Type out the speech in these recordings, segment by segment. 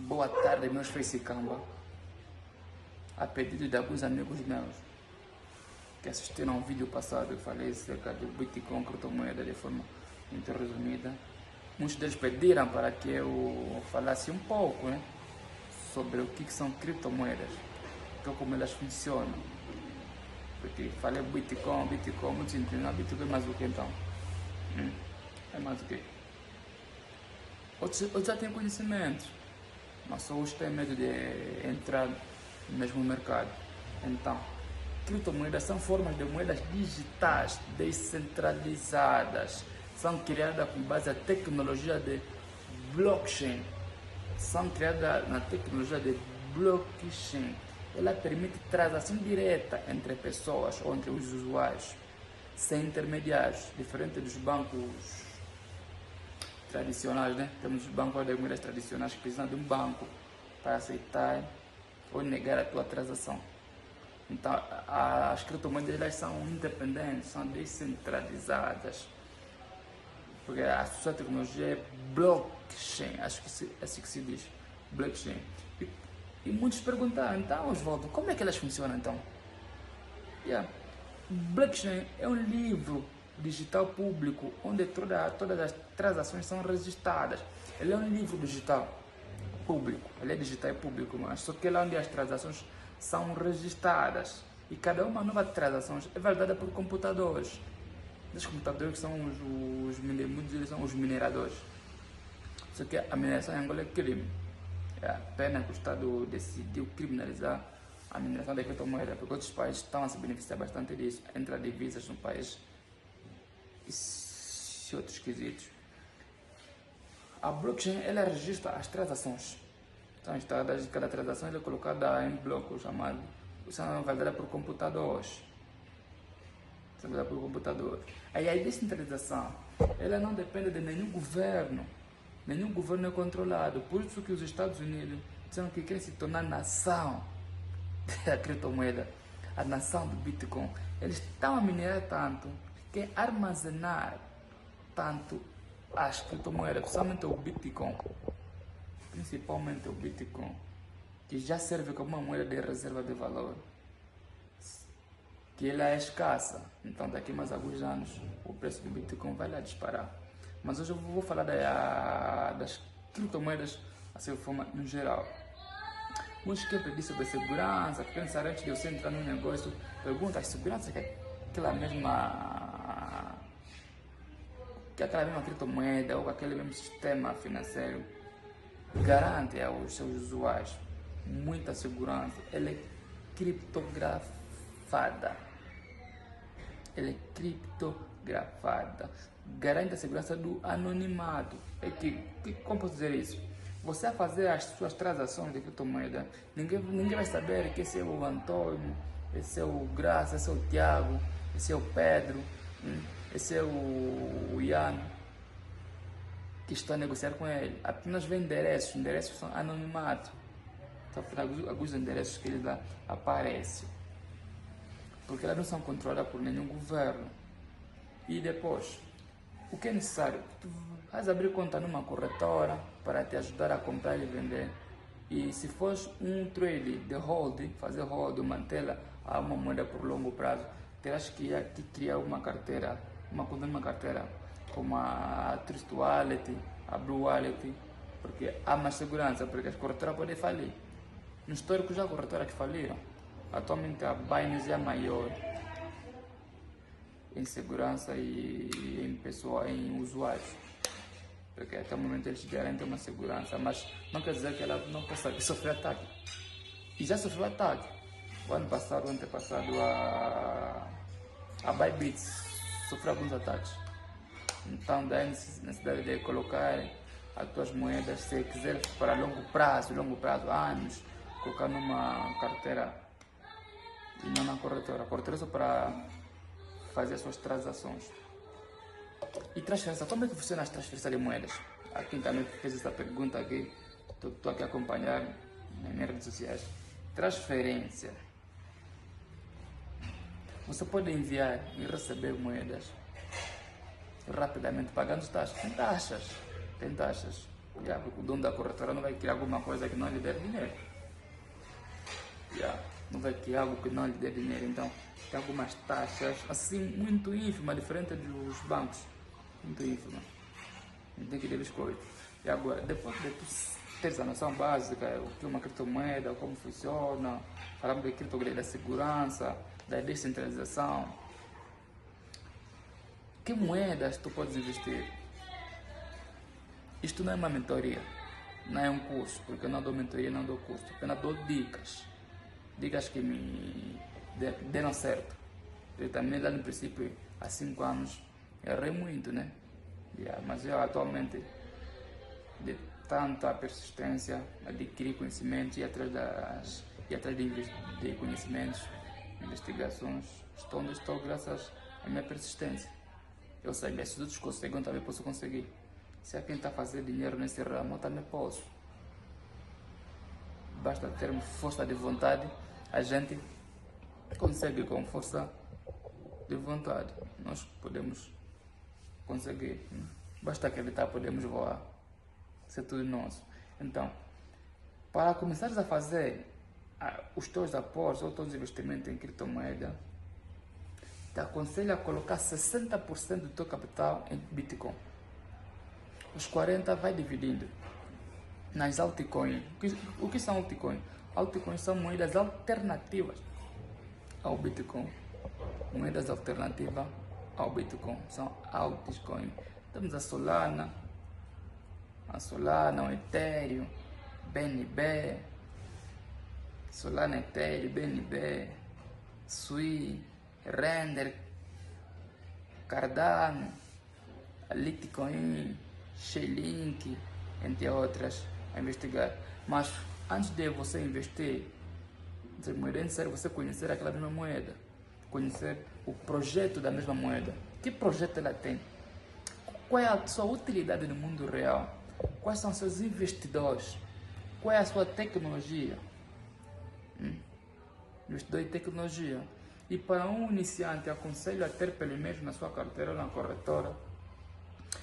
Boa tarde, meus Facecamba. A pedido de alguns amigos meus que assistiram ao vídeo passado, eu falei acerca do Bitcoin, criptomoeda de forma muito resumida. Muitos deles pediram para que eu falasse um pouco, né, sobre o que são criptomoedas, então como elas funcionam. Porque falei Bitcoin, muitos entendem, Bitcoin é mais o que então? É mais o que? Outros já têm conhecimento, mas só os têm medo de entrar no mesmo mercado. Então, criptomoedas são formas de moedas digitais descentralizadas. São criadas com base na tecnologia de blockchain. São criadas na tecnologia de blockchain. Ela permite transação direta entre pessoas ou entre os usuários, sem intermediários, diferente dos bancos tradicionais, né? Temos bancos de moedas tradicionais que precisam de um banco para aceitar ou negar a tua transação. Então, as criptomoedas elas são independentes, são descentralizadas, porque a sua tecnologia é blockchain, acho que é assim que se diz, blockchain. E muitos perguntaram, então, Osvaldo, como é que elas funcionam então? Blockchain é um livro digital público onde todas as transações são registradas. Ele é um livro digital público, ele é digital e público, mas só que é lá onde as transações são registradas e cada uma nova transação é validada por computadores. Os computadores são os mineradores. Só que a mineração em Angola é crime. É a pena que o Estado decidiu criminalizar a mineração da criptomoeda, porque outros países estão a se beneficiar bastante disso, entre divisas no país e outros quesitos. A blockchain ela registra as transações. Então, cada transação é colocada em bloco chamado, são validadas por computadores. Aí a descentralização, ela não depende de nenhum governo é controlado. Por isso que os Estados Unidos disseram que querem se tornar nação da criptomoeda, a nação do Bitcoin. Eles estão a minerar tanto, que armazenar tanto as criptomoedas, principalmente o Bitcoin, que já serve como uma moeda de reserva de valor, que ela é escassa. Então daqui a mais alguns anos o preço do Bitcoin vai lá disparar. Mas hoje eu vou falar das criptomoedas assim, de forma no geral. Muitos querem pedir sobre segurança, pensar antes de você entrar no negócio, pergunta a segurança que aquela mesma criptomoeda ou aquele mesmo sistema financeiro garante aos seus usuários muita segurança. Ela é criptografada. Garante a segurança do anonimato. Como posso dizer isso? Você a fazer as suas transações de criptomoeda, ninguém vai saber que esse é o Antônio, esse é o Graça, esse é o Tiago, esse é o Pedro, esse é o Ian, que está a negociar com ele. Apenas vê endereços são anonimato. Então, alguns endereços que eles lá aparecem, porque elas não são controladas por nenhum governo. E depois, o que é necessário? Tu vais abrir conta numa corretora para te ajudar a comprar e vender. E se fores um trade de holding, fazer holding, mantê-la a uma moeda por longo prazo, terás que criar uma carteira, uma conta numa carteira, como a Trust Wallet, a Blue Wallet, porque há mais segurança, porque as corretoras podem falir. No histórico já há corretoras que faliram. Atualmente a Binance é a maior em segurança e em usuários, porque até o momento eles garantem uma segurança, mas não quer dizer que ela não possa sofrer ataque. E já sofreu ataque. O ano passado, o antepassado, a Bybit sofreu alguns ataques. Então daí necessidade de colocar as tuas moedas, se quiser para longo prazo, anos, colocar numa carteira e não na corretora. A corretora é só para fazer as suas transações. E transferência, como é que funciona as transferências de moedas? A quem também fez essa pergunta aqui, estou aqui a acompanhar nas minhas redes sociais. Transferência. Você pode enviar e receber moedas rapidamente, pagando taxas. Tem taxas. Porque o dono da corretora não vai criar alguma coisa que não lhe dê dinheiro. Não vai criar algo que não lhe dê dinheiro. Então, tem algumas taxas assim muito ínfimas, diferente dos bancos. Muito ínfima. Tem que ter biscoito. E agora, depois de tu teres a noção básica, o que é uma criptomoeda, como funciona, falamos de criptomoeda, da segurança, da descentralização, que moedas tu podes investir? Isto não é uma mentoria, não é um curso, porque eu não dou mentoria, não dou curso, apenas dou dicas. Dicas que me deram certo. Eu também lá no princípio, há 5 anos, errei muito, né? Mas eu atualmente, de tanta persistência, adquiri conhecimentos e atrás de conhecimentos, investigações, estou onde estou graças à minha persistência. Eu sei, se os outros conseguem, eu também posso conseguir. Se há quem está a fazer dinheiro nesse ramo, eu também posso. Basta termos força de vontade, a gente consegue com força de vontade. Nós podemos conseguir. Basta acreditar, podemos voar. Isso é tudo nosso. Então, para começares a fazer os teus aportes ou os teus investimentos em criptomoeda, te aconselho a colocar 60% do teu capital em Bitcoin. Os 40% vai dividindo nas altcoins. O que são altcoins? Altcoins são moedas alternativas ao Bitcoin. Moedas alternativas ao Bitcoin são altcoins. Temos a Solana, o Ethereum, BNB, Solana, Ethereum, BNB, Sui, Render, Cardano, Litecoin, Chainlink, entre outras, a investigar. Mas antes de você investir em moeda, é necessário você conhecer aquela mesma moeda, conhecer o projeto da mesma moeda. Que projeto ela tem? Qual é a sua utilidade no mundo real? Quais são os seus investidores? Qual é a sua tecnologia? Investidor em tecnologia. E para um iniciante, aconselho a ter pelo menos na sua carteira ou na corretora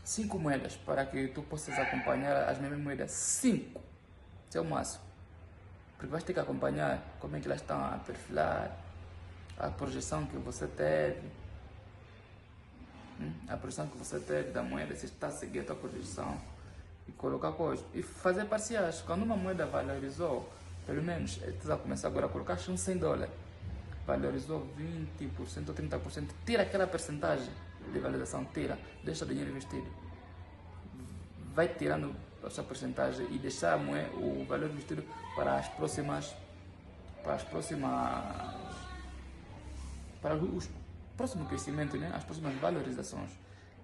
5 moedas para que tu possas acompanhar as mesmas moedas. 5, esse é o máximo. Porque vais ter que acompanhar como é que elas estão a perfilar, a projeção que você teve, a projeção que você teve da moeda, se está a seguir a tua projeção, e colocar coisas. E fazer parciais. Quando uma moeda valorizou, pelo menos, tu vai começar agora a colocar uns $100. Valorizou 20% ou 30%, tira aquela percentagem de valorização, tira, deixa o dinheiro investido. Vai tirando a sua porcentagem e deixar o valor investido para os próximos crescimentos, né? As próximas valorizações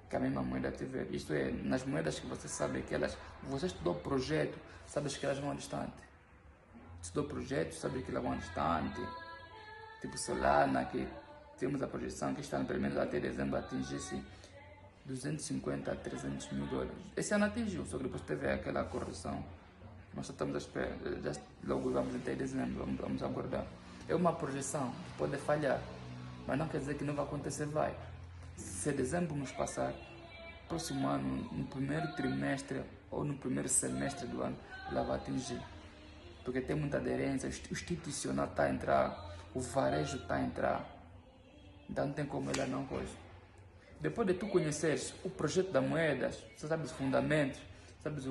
que a mesma moeda tiver. Isto é, nas moedas que você sabe que você estudou o projeto, sabe que elas vão distante. Estudou o projeto, sabe que elas vão distante. Tipo Solana, que temos a projeção que este ano, pelo menos até dezembro, atingisse 250 a 300 mil dólares. Esse ano atingiu, só que depois teve aquela correção. Nós só estamos à espera, logo vamos até dezembro, vamos aguardar. É uma projeção, pode falhar, mas não quer dizer que não vai acontecer, vai. Se dezembro nos passar, próximo ano, no primeiro trimestre ou no primeiro semestre do ano, ela vai atingir. Porque tem muita aderência, o institucional está a entrar, o varejo está a entrar. Então não tem como ela não coisa. Depois de tu conheceres o projeto da moeda, você sabe os fundamentos, sabes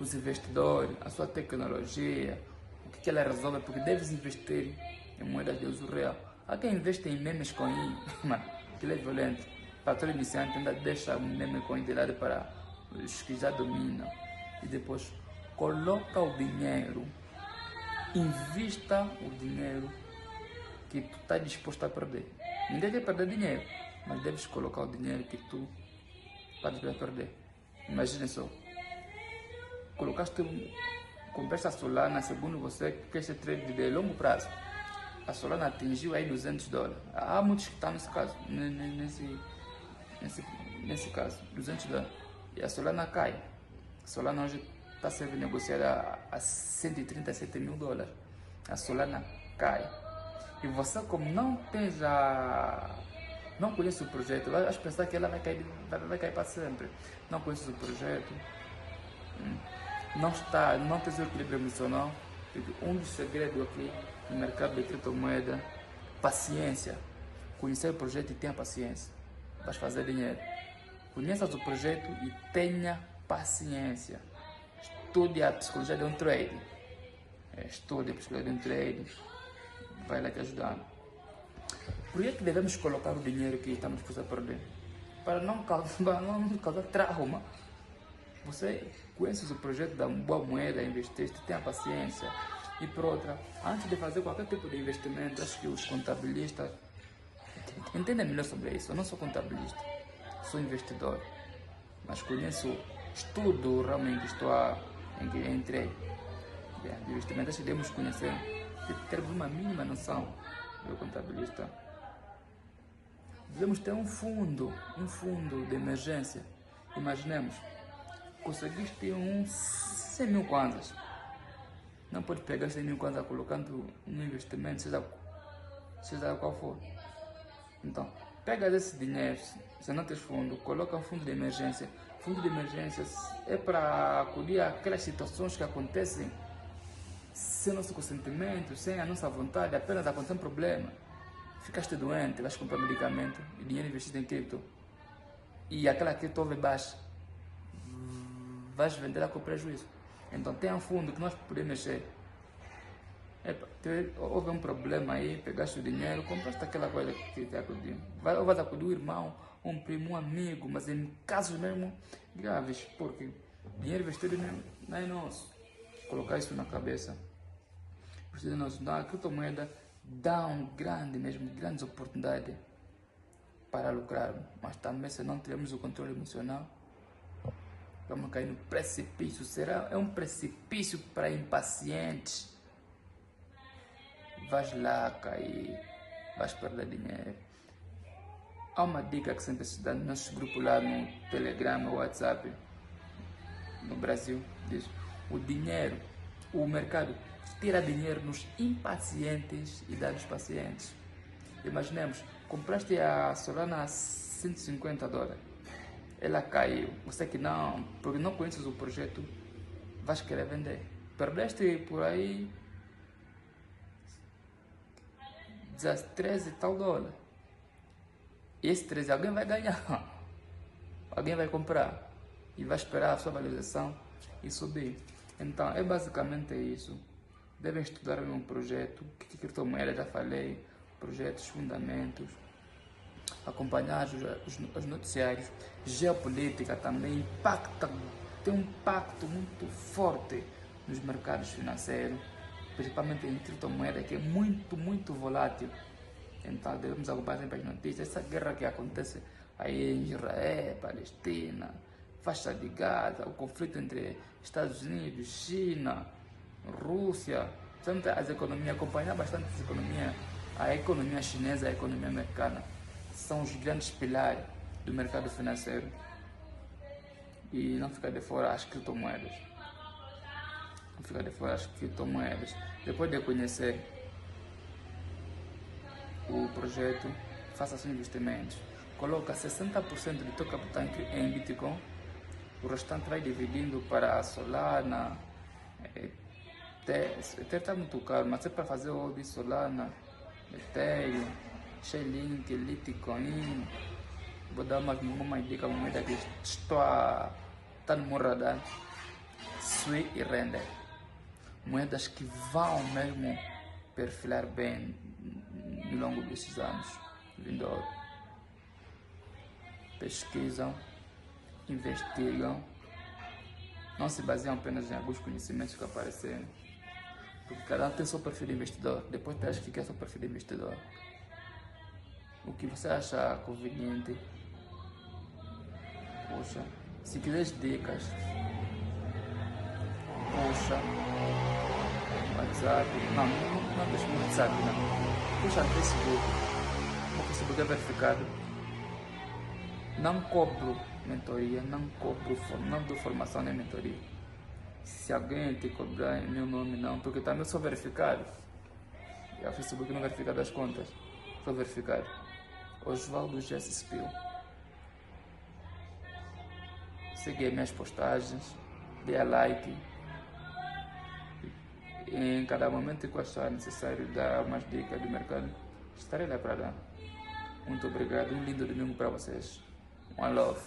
os investidores, a sua tecnologia, o que ela resolve, porque deves investir em moedas de uso real. Há quem investe em memes coin, mano, aquilo é violento. Para todo iniciante ainda deixa o meme coin de lado para os que já dominam. E depois coloca o dinheiro, invista o dinheiro que tu está disposto a perder. Ninguém quer perder dinheiro, mas deves colocar o dinheiro que tu podes perder. Imagina só, compraste a Solana, segundo você, que esse trade de longo prazo. A Solana atingiu aí $200. Há muitos que estão nesse caso, nesse caso, $200. E a Solana cai. A Solana hoje está sendo negociada a $137 mil. A Solana cai. E você, como não tens Não conhece o projeto, vai pensar que ela vai cair para sempre. Não conhece o projeto, não tem o equilíbrio emocional. Um dos segredos aqui no mercado de criptomoeda, paciência. Conhecer o projeto e tenha paciência. Vais fazer dinheiro. Conheças o projeto e tenha paciência. Estude a psicologia de um trade. Estude a psicologia de um trade. Vai lá te ajudando. Por que devemos colocar o dinheiro que estamos dispostos a perder? Para não causar trauma. Você conhece o projeto da boa moeda, investiste, tenha paciência. E por outra, antes de fazer qualquer tipo de investimento, acho que os contabilistas entendem melhor sobre isso. Eu não sou contabilista, sou investidor. Mas conheço, estudo o ramo em que entrei. De investimento, acho que devemos conhecer, ter uma mínima noção do contabilista. Devemos ter um fundo de emergência. Imaginemos, conseguiste 100 mil kwanzas. Não pode pegar 100 mil kwanzas colocando no investimento, seja qual for. Então, pega esse dinheiro, se não tens fundo, coloca um fundo de emergência. Fundo de emergência é para acudir aquelas situações que acontecem sem nosso consentimento, sem a nossa vontade, apenas acontece um problema. Ficaste doente, vais comprar medicamento, e dinheiro investido em cripto. E aquela cripto houve baixa. Vais vender com prejuízo. Então tem um fundo que nós podemos mexer. Houve um problema aí, pegaste o dinheiro, compraste aquela coisa que te acudiu. Ou vais acudir um irmão, um primo, um amigo, mas em casos mesmo graves, porque dinheiro investido não é nosso. Colocar isso na cabeça. Investido nosso, a criptomoeda dá grandes oportunidades para lucrar, mas também se não tivermos o controle emocional, vamos cair no precipício. É um precipício para impacientes. Vais lá cair, vais perder dinheiro. Há uma dica que sempre se dá no nosso grupo lá no Telegram ou WhatsApp no Brasil, diz: o mercado tira dinheiro nos impacientes e dá nos pacientes. Imaginemos, compraste a Solana a $150. Ela caiu, você que não, porque não conheces o projeto, vais querer vender. Perdeste por aí 13 e tal dólar. E esse 13 alguém vai ganhar. Alguém vai comprar. E vai esperar a sua valorização e subir. Então, é basicamente isso. Devem estudar um projeto, que criptomoeda, já falei, projetos, fundamentos. Acompanhar os noticiários. Geopolítica também tem um impacto muito forte nos mercados financeiros, principalmente em criptomoeda, que é muito volátil. Então devemos acompanhar sempre as notícias. Essa guerra que acontece aí em Israel, Palestina, faixa de Gaza, o conflito entre Estados Unidos, China, Rússia, sempre as economias, acompanhar bastante as economias, a economia chinesa, a economia americana, são os grandes pilares do mercado financeiro. E não ficar de fora as criptomoedas. Não ficar de fora as criptomoedas. Depois de conhecer o projeto, faça seus investimentos. Coloca 60% do teu capital em Bitcoin. O restante vai dividindo para a Solana. Ether está muito caro, mas é para fazer o de Solana, Ethereum, Chainlink, Litecoin. Vou dar uma dica, uma moeda que está no meu radar: Sui e Render. Moedas que vão mesmo perfilar bem no longo desses anos vindouros. Pesquisam, investigam, não se baseiam apenas em alguns conhecimentos que apareceram, porque cada um tem seu perfil de investidor. Depois terás que criar seu perfil de investidor. O que você achar conveniente. Poxa, se quiseres dicas, puxa WhatsApp, não deixa no WhatsApp, não. Puxa no Facebook. O Facebook é verificado. Não cobro mentoria, não dou formação nem mentoria. Se alguém te cobrar em meu nome, não, porque também sou verificado. E a Facebook não verifica das contas, sou verificado. Osvaldo Jesse Spill. Siga as minhas postagens, dê a like. Em cada momento que eu achar necessário dar umas dicas de mercado, estarei lá para dar. Muito obrigado, um lindo domingo para vocês. One love.